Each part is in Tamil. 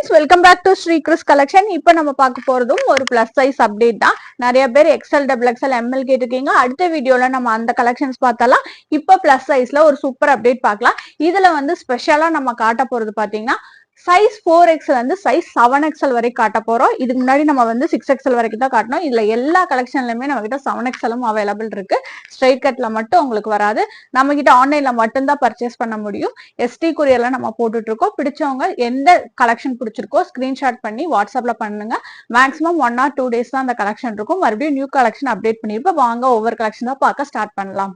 Friends, welcome back to Sri Kris collection. இப்போ நம்ம பார்க்க போறதும் ஒரு பிளஸ் சைஸ் அப்டேட் தான். நிறைய பேர் எக்ஸ்எல், டபுள் எக்ஸ்எல், எம்எல் கேட்டிருக்கீங்க. அடுத்த வீடியோல நம்ம அந்த கலெக்ஷன்ஸ் பார்த்தலாம். இப்போ பிளஸ் சைஸ்ல ஒரு சூப்பர் அப்டேட் பார்க்கலாம். இதுல வந்து ஸ்பெஷலா நம்ம காட்ட போறது பாத்தீங்கன்னா சைஸ் 4XL வந்து சைஸ் 7XL வரை காட்ட போறோம். இதுக்கு முன்னாடி நம்ம வந்து 6XL வரைக்கும் தான் காட்டணும். இதுல எல்லா கலெக்ஷன்லயுமே நம்ம கிட்ட 7XLம் அவைலபிள் இருக்கு. ஸ்ட்ரைட் கட்ல மட்டும் உங்களுக்கு வராது. நம்ம கிட்ட ஆன்லைன்ல மட்டும்தான் பர்ச்சேஸ் பண்ண முடியும். எஸ்டி கொரியர்ல நம்ம போட்டுட்டு இருக்கோம். பிடிச்சவங்க எந்த கலெக்ஷன் பிடிச்சிருக்கோ ஸ்கிரீன்ஷாட் பண்ணி வாட்ஸ்அப்ல பண்ணுங்க. மேக்ஸிமம் 1 or 2 days தான் அந்த கலெக்ஷன் இருக்கும். மறுபடியும் நியூ கலெக்ஷன் அப்டேட் பண்ணிருப்போம். வாங்க ஒவ்வொரு கலெக்ஷன் தான் பார்க்க ஸ்டார்ட் பண்ணலாம்.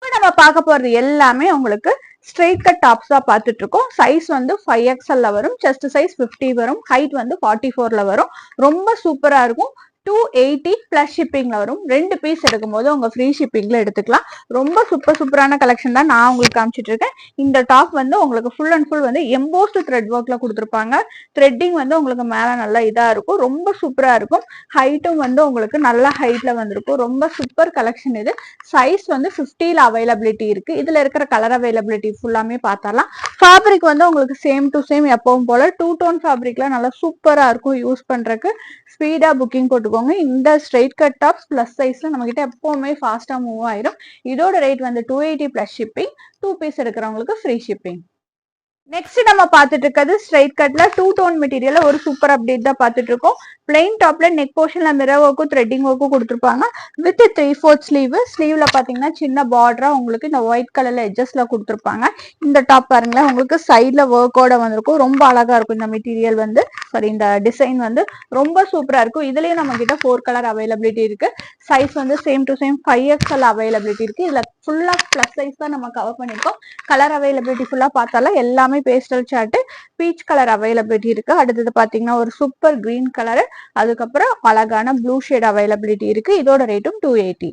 நம்ம பார்க்க போறது எல்லாமே உங்களுக்கு ஸ்ட்ரெயிட் கட் டாப்ஸ் தான் பார்த்துட்டு இருக்கோம். சைஸ் வந்து 5XL வரும், செஸ்ட் சைஸ் 50 வரும், ஹைட் வந்து 44 வரும். ரொம்ப சூப்பரா இருக்கும். 280 பிளஸ் ஷிப்பிங்ல வரும். 2 பீஸ் எடுக்கும்போது உங்க ஃப்ரீ ஷிப்பிங்ல எடுத்துக்கலாம். ரொம்ப சூப்பரான கலெக்ஷன் தான் நான் உங்களுக்கு காமிச்சிட்டு இருக்கேன். இந்த டாப் வந்து உங்களுக்கு ஃபுல் அண்ட் ஃபுல் வந்து எம்போஸ்ட் த்ரெட் ஒர்க்ல கொடுத்துருப்பாங்க. த்ரெட்டிங் வந்து உங்களுக்கு மேல நல்லா இதா இருக்கும். ரொம்ப சூப்பரா இருக்கும். ஹைட்டும் வந்து உங்களுக்கு நல்ல ஹைட்ல வந்திருக்கும். ரொம்ப சூப்பர் கலெக்ஷன் இது. சைஸ் வந்து 50ல அவைலபிலிட்டி இருக்கு. இதுல இருக்கிற கலர் அவைலபிலிட்டி ஃபுல்லாமே பார்த்தரலாம். ஃபேப்ரிக் வந்து உங்களுக்கு சேம் டு சேம் எப்பவும் போல 2 டோன் ஃபேப்ரிக்ல நல்லா சூப்பரா இருக்கும். யூஸ் பண்றதுக்கு ஸ்பீடா புக்கிங் போட்டுக்கோங்க. இந்த ஸ்ட்ரெயிட் கட் டாப்ஸ் பிளஸ் சைஸ்ல நம்ம கிட்ட எப்பவுமே ஃபாஸ்டா மூவ் ஆயிரும். இதோட ரேட் வந்து 280 பிளஸ் ஷிப்பிங். 2 பீஸ் எடுக்கிறவங்களுக்கு ஃப்ரீ ஷிப்பிங். நெக்ஸ்ட் நம்ம பார்த்துட்டு இருக்கிறது ஸ்ட்ரைட் கட்ல 2 டோன் மெட்டீரியல்ல ஒரு சூப்பர் அப்டேட் தான் பார்த்துட்டு இருக்கோம். பிளைன் டாப்ல நெக் போர்ஷன்ல மிரர் ஒர்க்கும் த்ரெட்டிங் ஒர்க்கும் கொடுத்துருப்பாங்க. With 3/4 sleeve. ஸ்லீவ்ல பாத்தீங்கன்னா சின்ன பார்டரா உங்களுக்கு இந்த ஒயிட் கலர்ல எட்ஜஸ்ல கொடுத்துருப்பாங்க. இந்த டாப் பாருங்களேன், உங்களுக்கு சைட்ல ஒர்க்கோட வந்திருக்கும். ரொம்ப அழகா இருக்கும். இந்த மெட்டீரியல் வந்து இந்த டிசைன் வந்து ரொம்ப சூப்பரா இருக்கும். இதுலயும் நம்ம கிட்ட 4 கலர் அவைலபிலிட்டி இருக்கு. சைஸ் வந்து same to same 5XL availability இருக்கு. இதுல ஃபுல்லா பிளஸ் சைஸ் தான் நம்ம கவர் பண்ணிருக்கோம். கலர் அவைலபிலிட்டி ஃபுல்லா பார்த்தாலும் எல்லாமே pastel shade, peach colour availability இருக்கு. அடுத்தது பாத்தீங்கன்னா ஒரு சூப்பர் கிரீன் கலர், அதுக்கப்புறம் அழகான ப்ளூ ஷேட் அவைலபிலிட்டி இருக்கு. இதோட ரேட்டும் 280.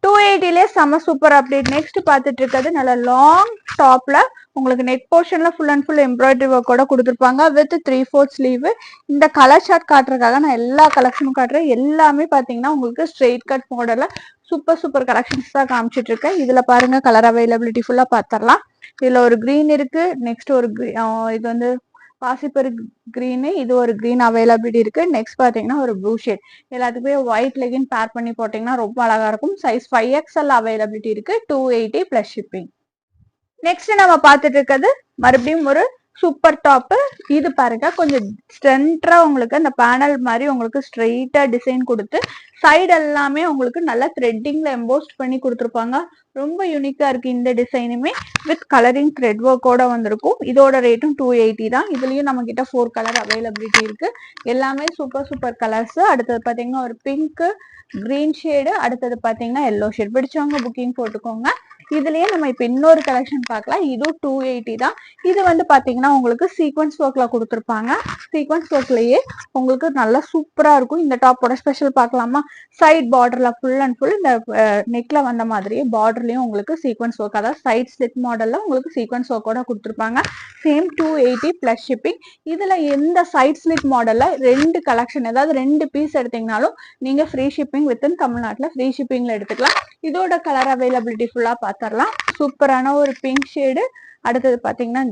280லே செம சூப்பர் அப்டேட். நெக்ஸ்ட் பார்த்துட்டு இருக்கிறது நல்ல லாங் டாப்ல உங்களுக்கு நெக் போர்ஷன்ல ஃபுல் அண்ட் ஃபுல் எம்ப்ராய்டரி ஒர்க்கோட கொடுத்துருப்பாங்க. With 3/4 sleeve. இந்த கலர் சார்ட் காட்டுறதுக்காக நான் எல்லா கலெக்ஷனும் காட்டுறேன். எல்லாமே பாத்தீங்கன்னா உங்களுக்கு ஸ்ட்ரெயிட் கட் மாடல்ல சூப்பர் கலெக்ஷன்ஸ் தான் காமிச்சிட்டு இருக்கேன். இதுல பாருங்க கலர் அவைலபிலிட்டி ஃபுல்லா பாத்திரலாம். இதுல ஒரு கிரீன் இருக்கு. நெக்ஸ்ட் ஒரு இது வந்து பாசிப்பரு கிரீன். இது ஒரு கிரீன் அவைலபிலிட்டி இருக்கு. நெக்ஸ்ட் பாத்தீங்கன்னா ஒரு ப்ளூ ஷேட். எல்லாத்துக்குமே ஒயிட் லெகின் பேர் பண்ணி போட்டீங்கன்னா ரொம்ப அழகா இருக்கும். சைஸ் 5XL அவைலபிலிட்டி இருக்கு. 280 பிளஸ் ஷிப்பிங். நெக்ஸ்ட் நம்ம பார்த்துட்டு இருக்கிறது மறுபடியும் ஒரு சூப்பர் டாப். இது பாருங்க கொஞ்சம் ஸ்ட்ரென்டரா உங்களுக்கு அந்த பேனல் மாதிரி உங்களுக்கு ஸ்ட்ரெயிட்டா டிசைன் கொடுத்து சைடு எல்லாமே உங்களுக்கு நல்லா த்ரெட்டிங்ல எம்போஸ்ட் பண்ணி கொடுத்துருப்பாங்க. ரொம்ப யூனிக்கா இருக்கு இந்த டிசைனுமே. வித் கலரிங் த்ரெட் ஒர்க்கோட வந்திருக்கும். இதோட ரேட்டும் 280 தான். இதுலயும் நம்ம கிட்ட 4 கலர் அவைலபிலிட்டி இருக்கு. எல்லாமே சூப்பர் கலர்ஸ். அடுத்தது பாத்தீங்கன்னா ஒரு பிங்க், கிரீன் ஷேடு, அடுத்தது பாத்தீங்கன்னா எல்லோ ஷேட். பிடிச்சவங்க புக்கிங் போட்டுக்கோங்க. இதுலயே நம்ம இப்ப இன்னொரு கலெக்ஷன் பார்க்கலாம். இதுவும் 280 தான். இது வந்து பாத்தீங்கன்னா உங்களுக்கு சீக்வன்ஸ் ஒர்க்ல கொடுத்துருப்பாங்க. சீக்வன்ஸ் ஒர்க்லயே உங்களுக்கு நல்லா சூப்பரா இருக்கும். இந்த டாப்போட ஸ்பெஷல் பார்க்கலாமா? சைட் பார்டர்ல ஃபுல் அண்ட் ஃபுல் இந்த நெக்ல வந்த மாதிரியே பார்டர்லயும் உங்களுக்கு சீக்வன்ஸ் ஒர்க், அதாவது சைட் ஸ்லிட் மாடல்ல உங்களுக்கு சீக்வன்ஸ் ஒர்க்கோட கொடுத்துருப்பாங்க. Same 280 plus shipping. இதுல எந்த சைட் ஸ்லிட் மாடல்ல 2 கலெக்ஷன், அதாவது 2 பீஸ் எடுத்தீங்கனாலும் நீங்க ஃப்ரீ ஷிப்பிங் வித்தின் தமிழ்நாட்டுல ஃப்ரீ ஷிப்பிங்ல எடுத்துக்கலாம். இதோட கலர் அவைலபிலிட்டி ஃபுல்லா பார்த்தரலாம். சூப்பரான ஒரு பிங்க் ஷேடு, அடுத்தது பாத்தீங்கன்னா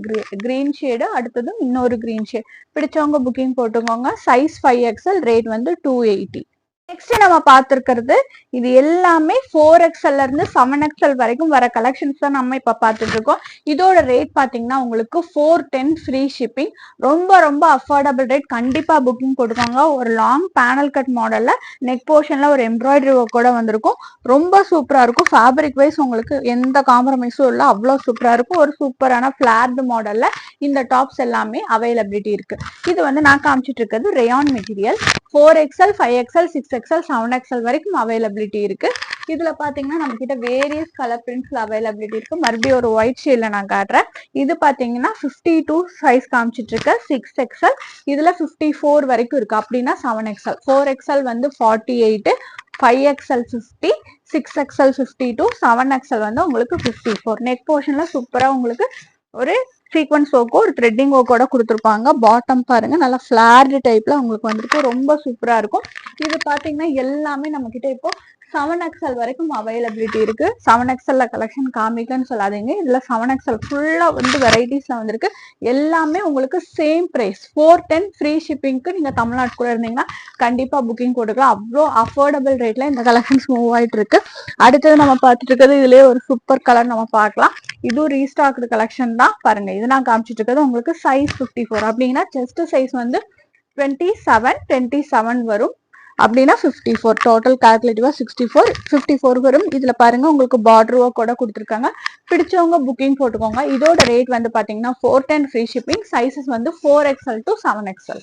கிரீன் ஷேடு, அடுத்தது இன்னொரு கிரீன் ஷேட். பிடிச்சவங்க புக்கிங் போட்டுக்கோங்க. சைஸ் 5XL, ரேட் வந்து 280. நெக்ஸ்ட் நம்ம பார்த்திருக்கிறது இது எல்லாமே 4XL இருந்து 7XL வரைக்கும் வர கலெக்ஷன்ஸ் தான் நம்ம இப்ப பார்த்துட்டு இருக்கோம். இதோட ரேட் பாத்தீங்கன்னா உங்களுக்கு 410 ஃப்ரீ ஷிப்பிங். ரொம்ப அஃபோர்டபுள் ரேட். கண்டிப்பா புக்கிங் போட்டுக்கோங்க. ஒரு லாங் பேனல் கட் மாடல்ல நெக் போர்ஷன்ல ஒரு எம்ப்ராய்டரி ஒர்க்கோட வந்திருக்கும். ரொம்ப சூப்பரா இருக்கும். ஃபேப்ரிக் வைஸ் உங்களுக்கு எந்த காம்ப்ரமைஸும் இல்லை. அவ்வளவு சூப்பரா இருக்கும். ஒரு சூப்பரான பிளார்டு மாடல்ல இந்த டாப்ஸ் எல்லாமே அவைலபிலிட்டி இருக்கு. இது வந்து நான் காமிச்சிட்டு இருக்கிறது rayon material. 4XL, 5XL, 6XL, 7XL வரைக்கும் அவைலபிலிட்டி இருக்கு. இதுல பாத்தீங்கன்னா நம்ம கிட்ட வேரியஸ் கலர் பிரிண்ட்ஸ்ல அவைலபிலிட்டி இருக்கு. மறுபடியும் ஒரு ஒயிட் ஷேட்ல நான் காட்டுறேன். இது பாத்தீங்கன்னா 52 சைஸ் காமிச்சிட்டு இருக்க 6XL. இதுல 54 வரைக்கும் இருக்கு. அப்படின்னா 7XL. 4XL வந்து 48, 5XL 50, 6XL 52, 7XL வந்து உங்களுக்கு 54. நெக் போர்ஷன்ல சூப்பரா உங்களுக்கு ஒரு சீக்வன்ஸ் ஒர்க்கோ ஒரு த்ரெட்டிங் ஒர்க்கோட கொடுத்துருப்பாங்க. பாட்டம் பாருங்க நல்லா ஃபிளார்டு டைப்ல உங்களுக்கு வந்துருக்கு. ரொம்ப சூப்பரா இருக்கும். இது பாத்தீங்கன்னா எல்லாமே நம்ம கிட்ட இப்போ 7XL வரைக்கும் அவைலபிலிட்டி இருக்கு. 7XL கலெக்ஷன் காமிக்கன்னு சொல்லாதீங்க. இதுல 7XL ஃபுல்லா வந்து வெரைட்டிஸ்ல வந்திருக்கு. எல்லாமே உங்களுக்கு சேம் பிரைஸ் 410 ஃப்ரீ ஷிப்பிங்க்கு நீங்க தமிழ்நாட்டுக்குள்ள இருந்தீங்கன்னா கண்டிப்பா புக்கிங் போட்டுக்கலாம். அவ்வளோ அஃபோர்டபுள் ரேட்ல இந்த கலெக்ஷன்ஸ் மூவ் ஆயிட்டு இருக்கு. அடுத்தது நம்ம பார்த்துட்டு இருக்கிறது இதுலயே ஒரு சூப்பர் கலர் நம்ம பார்க்கலாம். இதுவும் ரீஸ்டாக்டு கலெக்ஷன் தான். பாருங்க, இது நான் காமிச்சிட்டு இருக்கிறது உங்களுக்கு சைஸ் 54 அப்படின்னா செஸ்ட் சைஸ் வந்து 27 வரும். அப்படின்னா 54 டோட்டல் கால்குலேட்டிவா 54 வரும். இதுல பாருங்க உங்களுக்கு பார்டர் ஒர்க் கூட கொடுத்துருக்காங்க. பிடிச்சவங்க புக்கிங் போட்டுக்கோங்க. இதோட ரேட் வந்து பாத்தீங்கன்னா 410 ஃப்ரீ ஷிப்பிங். சைசஸ் வந்து 4XL to 7XL.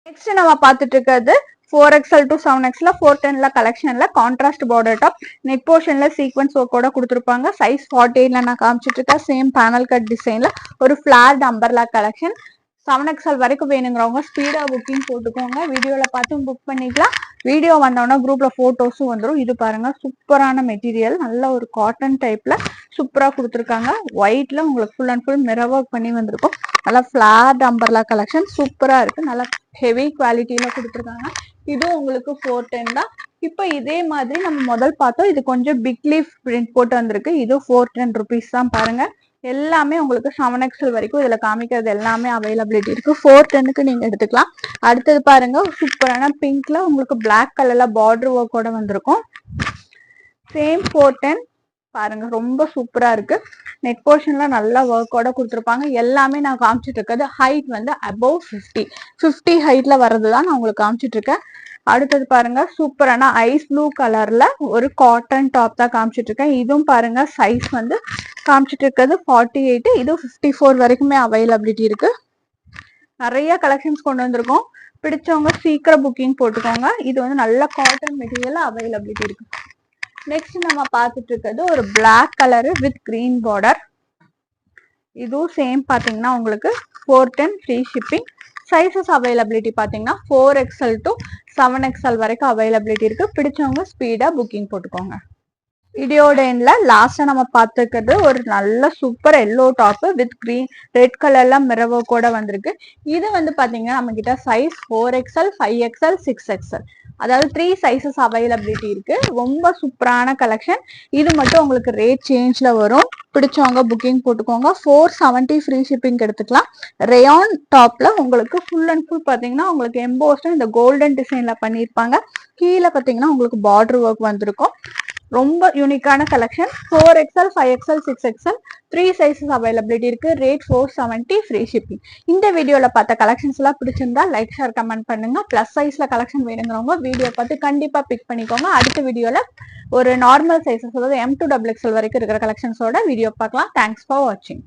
நெக்ஸ்ட் நம்ம பார்த்துட்டு இருக்கிறது 4XL to 7XL 410ல கலெக்ஷன்ல கான்ட்ராஸ்ட் பார்டர் டாப் நெக் போர்ஷன்ல சீக்வன்ஸ் ஒர்க் கூட கொடுத்துருப்பாங்க. சைஸ் 48ல நான் காமிச்சிட்டு இருக்கேன். சேம் பேனல் கட் டிசைன்ல ஒரு ஃபிளாட் அம்பர்லா கலெக்ஷன். 7XL வரைக்கும் வேணுங்கிறவங்க ஸ்பீடா புக்கிங் போட்டுக்கோங்க. வீடியோல பார்த்து புக் பண்ணிக்கலாம். வீடியோ வந்தோன்னா குரூப்ல போட்டோஸும் வந்துடும். இது பாருங்க, சூப்பரான மெட்டீரியல், நல்ல ஒரு காட்டன் டைப்ல சூப்பரா கொடுத்துருக்காங்க. ஒயிட்ல உங்களுக்கு full and full mirror work பண்ணி வந்திருக்கும். நல்லா ஃபிளாட் அம்பர்லா கலெக்ஷன் சூப்பரா இருக்கு. நல்லா ஹெவி குவாலிட்டியில கொடுத்துருக்காங்க. இதுவும் உங்களுக்கு 410 தான். இப்போ இதே மாதிரி நம்ம முதல் பார்த்தோம். இது கொஞ்சம் பிக் லீஃப் பிரிண்ட் போட்டு வந்திருக்கு. இது 410 ருபீஸ் தான். பாருங்க, எல்லாமே உங்களுக்கு 7XL வரைக்கும் இதுல காமிக்கிறது எல்லாமே அவைலபிலிட்டி இருக்கு. 410க்கு நீங்க எடுத்துக்கலாம். அடுத்தது பாருங்க, சூப்பரான பிங்க்ல உங்களுக்கு பிளாக் கலர்ல பார்டர் ஒர்க்கோட வந்திருக்கும். சேம் 410 பாருங்க, ரொம்ப சூப்பரா இருக்கு. நெக் போர்ஷன்ல நல்லா ஒர்க்கோட கொடுத்துருப்பாங்க. எல்லாமே நான் காமிச்சிட்டு இருக்கிறது ஹைட் வந்து அபவ் 50 ஹைட்ல வர்றதுதான் நான் உங்களுக்கு காமிச்சிட்டு இருக்கேன். அடுத்தது பாருங்க, சூப்பரான ஐஸ் ப்ளூ கலர்ல ஒரு காட்டன் டாப் தான் காமிச்சிட்டு இருக்கேன். இதுவும் பாருங்க, சைஸ் வந்து காமிச்சிட்டு இருக்கிறது 48. இது 54 வரைக்குமே அவைலபிலிட்டி இருக்கு. நிறைய கலெக்ஷன்ஸ் கொண்டு வந்திருக்கோம். பிடிச்சவங்க சீக்கிரம் புக்கிங் போட்டுக்கோங்க. இது வந்து நல்ல காட்டன் மெட்டீரியல் அவைலபிலிட்டி இருக்கு. நெக்ஸ்ட் நம்ம பார்த்துட்டு இருக்கிறது ஒரு black colour with green border. இதுவும் சேம் பாத்தீங்கன்னா உங்களுக்கு 410 ஃப்ரீ ஷிப்பிங். சைசஸ் அவைலபிலிட்டி பாத்தீங்கன்னா 4XL to 7XL வரைக்கும் அவைலபிலிட்டி இருக்கு. பிடிச்சவங்க ஸ்பீடா புக்கிங் போட்டுக்கோங்க. வீடியோட எண்ட்ல லாஸ்டா நம்ம பார்த்துக்கிறது ஒரு நல்ல super yellow top with green red கலர்ல மிரர் ஒர்க்கோட வந்திருக்கு. இது வந்து பாத்தீங்கன்னா நம்ம கிட்ட சைஸ் 4XL 5XL 6XL அதாவது 3 சைசஸ் அவைலபிலிட்டி இருக்கு. ரொம்ப சூப்பரான கலெக்ஷன். இது மட்டும் உங்களுக்கு ரேட் சேஞ்ச்ல வரும். பிடிச்சவங்க புக்கிங் போட்டுக்கோங்க. 470 ஃப்ரீ ஷிப்பிங் எடுத்துக்கலாம். ரேயான் டாப்ல உங்களுக்கு ஃபுல் அண்ட் ஃபுல் பாத்தீங்கன்னா உங்களுக்கு எம்போஸ்ட் இந்த கோல்டன் டிசைன்ல பண்ணிருப்பாங்க. கீழே பாத்தீங்கன்னா உங்களுக்கு பார்டர் ஒர்க் வந்திருக்கும். ரொம்ப யூனிக்கான collection. 4XL 5XL 6XL 3 sizes availability இருக்கு. Rate 470 free shipping. இந்த வீடியோல பார்த்த கலெக்ஷன்ஸ் எல்லாம் பிடிச்சிருந்தா லைக் ஷேர் கமெண்ட் பண்ணுங்க. பிளஸ் சைஸ்ல கலெக்ஷன் வேணுங்கிறவங்க வீடியோ பார்த்து கண்டிப்பா பிக் பண்ணிக்கோங்க. அடுத்த வீடியோல ஒரு நார்மல் சைசஸ் அதாவது M to XXL வரைக்கும் இருக்கிற கலெக்ஷன்ஸோட வீடியோ பார்க்கலாம். தேங்க்ஸ் ஃபார் வாட்சிங்.